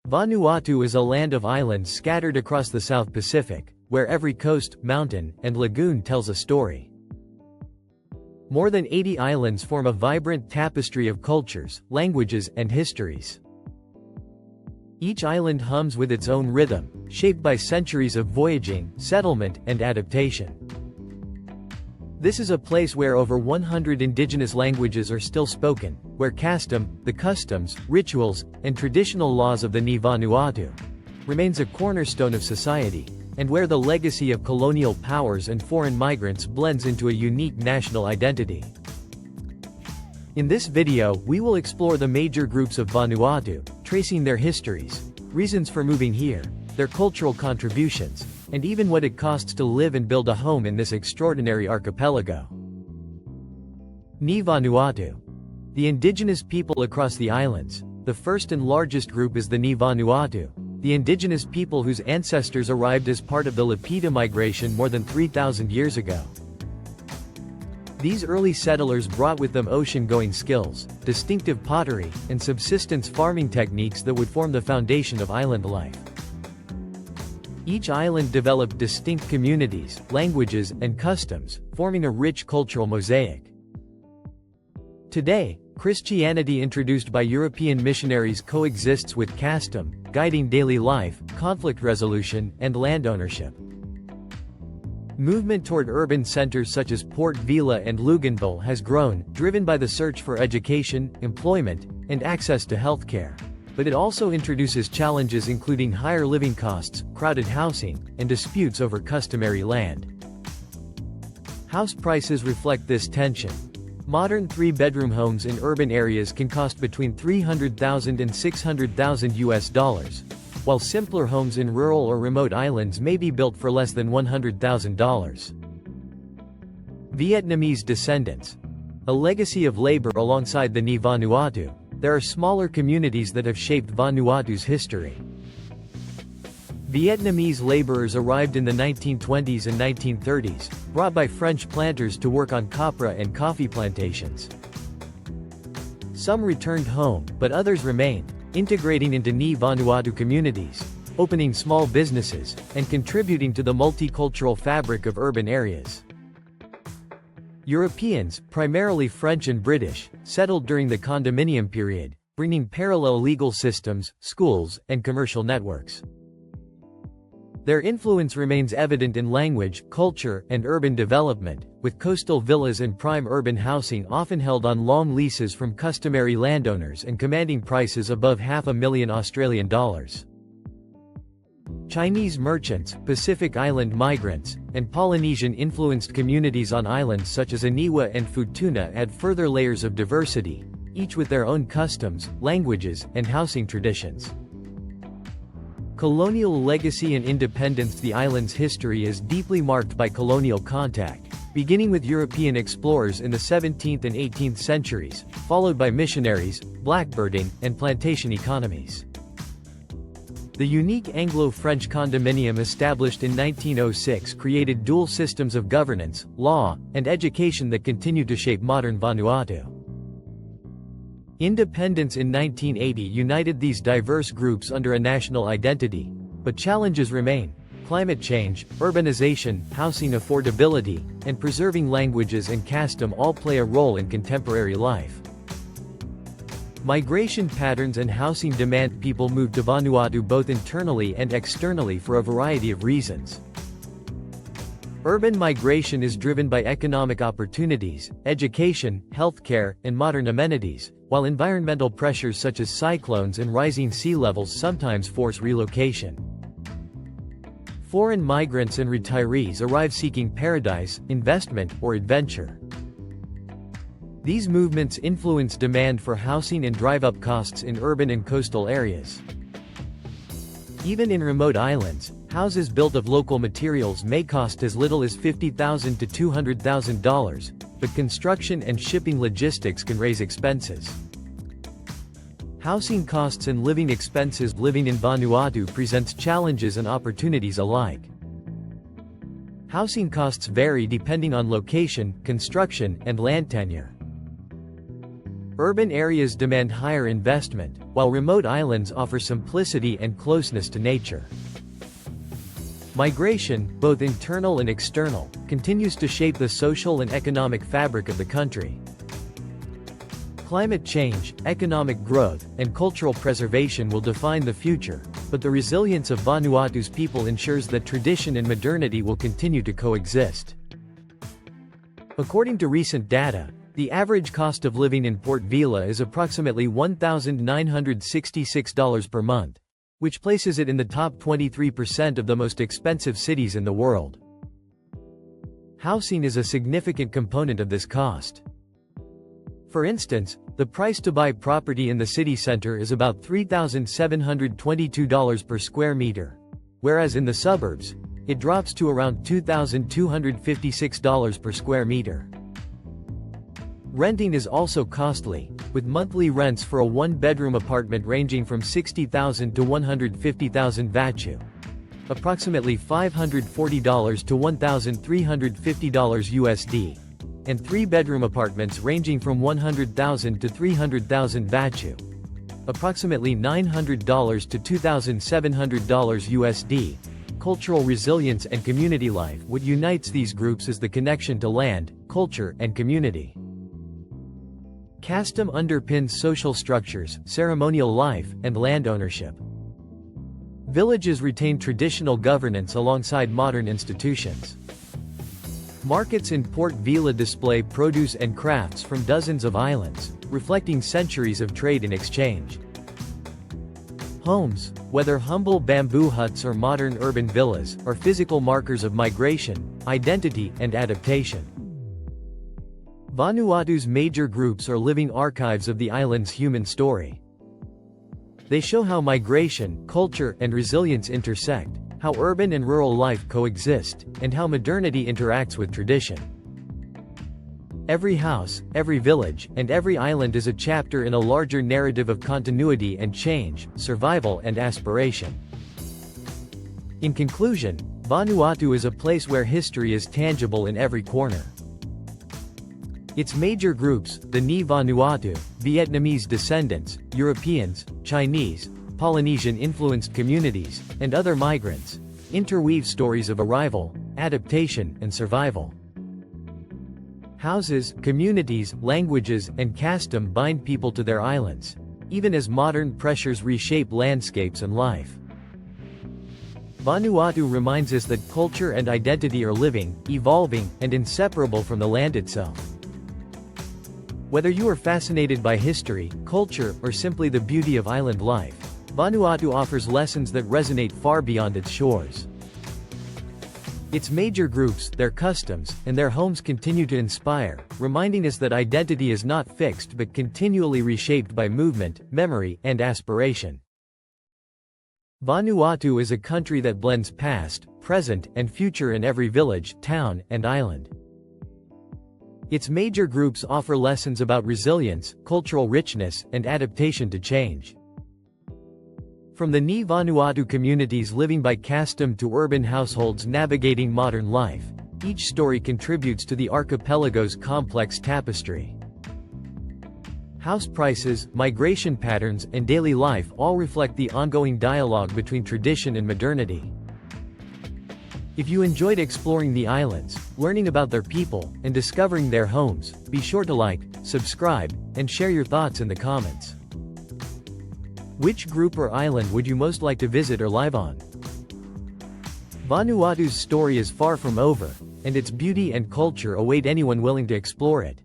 Vanuatu is a land of islands scattered across the South Pacific, where every coast, mountain, and lagoon tells a story. More than 80 islands form a vibrant tapestry of cultures, languages, and histories. Each island hums with its own rhythm, shaped by centuries of voyaging, settlement, and adaptation. This is a place where over 100 indigenous languages are still spoken, where the customs, rituals, and traditional laws of the Ni Vanuatu remains a cornerstone of society, and where the legacy of colonial powers and foreign migrants blends into a unique national identity. In this video, we will explore the major groups of Vanuatu, tracing their histories, reasons for moving here, their cultural contributions, and even what it costs to live and build a home in this extraordinary archipelago. Ni Vanuatu. The indigenous people across the islands. The first and largest group is the Ni Vanuatu, the indigenous people whose ancestors arrived as part of the Lapita migration more than 3,000 years ago. These early settlers brought with them ocean-going skills, distinctive pottery, and subsistence farming techniques that would form the foundation of island life. Each island developed distinct communities, languages, and customs, forming a rich cultural mosaic. Today, Christianity introduced by European missionaries coexists with custom, guiding daily life, conflict resolution, and land ownership. Movement toward urban centers such as Port Vila and Luganville has grown, driven by the search for education, employment, and access to healthcare. But it also introduces challenges including higher living costs, crowded housing, and disputes over customary land. House prices reflect this tension. Modern three-bedroom homes in urban areas can cost between $300,000 and $600,000, while simpler homes in rural or remote islands may be built for less than $100,000. Vietnamese descendants. A legacy of labor alongside the Ni Vanuatu, there are smaller communities that have shaped Vanuatu's history. Vietnamese laborers arrived in the 1920s and 1930s, brought by French planters to work on copra and coffee plantations. Some returned home, but others remained, integrating into Ni Vanuatu communities, opening small businesses, and contributing to the multicultural fabric of urban areas. Europeans, primarily French and British, settled during the condominium period, bringing parallel legal systems, schools, and commercial networks. Their influence remains evident in language, culture, and urban development, with coastal villas and prime urban housing often held on long leases from customary landowners and commanding prices above $500,000. Chinese merchants, Pacific Island migrants, and Polynesian-influenced communities on islands such as Aniwa and Futuna add further layers of diversity, each with their own customs, languages, and housing traditions. Colonial legacy and independence. The island's history is deeply marked by colonial contact, beginning with European explorers in the 17th and 18th centuries, followed by missionaries, blackbirding, and plantation economies. The unique Anglo-French condominium established in 1906 created dual systems of governance, law, and education that continue to shape modern Vanuatu. Independence in 1980 united these diverse groups under a national identity, but challenges remain. Climate change, urbanization, housing affordability, and preserving languages and custom all play a role in contemporary life. Migration patterns and housing demand. People move to Vanuatu both internally and externally for a variety of reasons. Urban migration is driven by economic opportunities, education, healthcare, and modern amenities, while environmental pressures such as cyclones and rising sea levels sometimes force relocation. Foreign migrants and retirees arrive seeking paradise, investment, or adventure. These movements influence demand for housing and drive up costs in urban and coastal areas. Even in remote islands, houses built of local materials may cost as little as $50,000 to $200,000, but construction and shipping logistics can raise expenses. Housing costs and living expenses. Living in Vanuatu presents challenges and opportunities alike. Housing costs vary depending on location, construction, and land tenure. Urban areas demand higher investment, while remote islands offer simplicity and closeness to nature. Migration, both internal and external, continues to shape the social and economic fabric of the country. Climate change, economic growth, and cultural preservation will define the future, but the resilience of Vanuatu's people ensures that tradition and modernity will continue to coexist. According to recent data, the average cost of living in Port Vila is approximately $1,966 per month, which places it in the top 23% of the most expensive cities in the world. Housing is a significant component of this cost. For instance, the price to buy property in the city center is about $3,722 per square meter, whereas in the suburbs, it drops to around $2,256 per square meter. Renting is also costly, with monthly rents for a one-bedroom apartment ranging from 60,000 to 150,000 Vanuatu, approximately $540 to $1,350 USD, and three-bedroom apartments ranging from 100,000 to 300,000 Vanuatu, approximately $900 to $2,700 USD. Cultural resilience and community life. What unites these groups is the connection to land, culture, and community. Custom underpins social structures, ceremonial life, and land ownership. Villages retain traditional governance alongside modern institutions. Markets in Port Vila display produce and crafts from dozens of islands, reflecting centuries of trade and exchange. Homes, whether humble bamboo huts or modern urban villas, are physical markers of migration, identity, and adaptation. Vanuatu's major groups are living archives of the island's human story. They show how migration, culture, and resilience intersect, how urban and rural life coexist, and how modernity interacts with tradition. Every house, every village, and every island is a chapter in a larger narrative of continuity and change, survival and aspiration. In conclusion, Vanuatu is a place where history is tangible in every corner. Its major groups, the Ni Vanuatu, Vietnamese descendants, Europeans, Chinese, Polynesian-influenced communities, and other migrants, interweave stories of arrival, adaptation, and survival. Houses, communities, languages, and custom bind people to their islands, even as modern pressures reshape landscapes and life. Vanuatu reminds us that culture and identity are living, evolving, and inseparable from the land itself. Whether you are fascinated by history, culture, or simply the beauty of island life, Vanuatu offers lessons that resonate far beyond its shores. Its major groups, their customs, and their homes continue to inspire, reminding us that identity is not fixed but continually reshaped by movement, memory, and aspiration. Vanuatu is a country that blends past, present, and future in every village, town, and island. Its major groups offer lessons about resilience, cultural richness, and adaptation to change. From the Ni Vanuatu communities living by custom to urban households navigating modern life, each story contributes to the archipelago's complex tapestry. House prices, migration patterns, and daily life all reflect the ongoing dialogue between tradition and modernity. If you enjoyed exploring the islands, learning about their people, and discovering their homes, be sure to like, subscribe, and share your thoughts in the comments. Which group or island would you most like to visit or live on? Vanuatu's story is far from over, and its beauty and culture await anyone willing to explore it.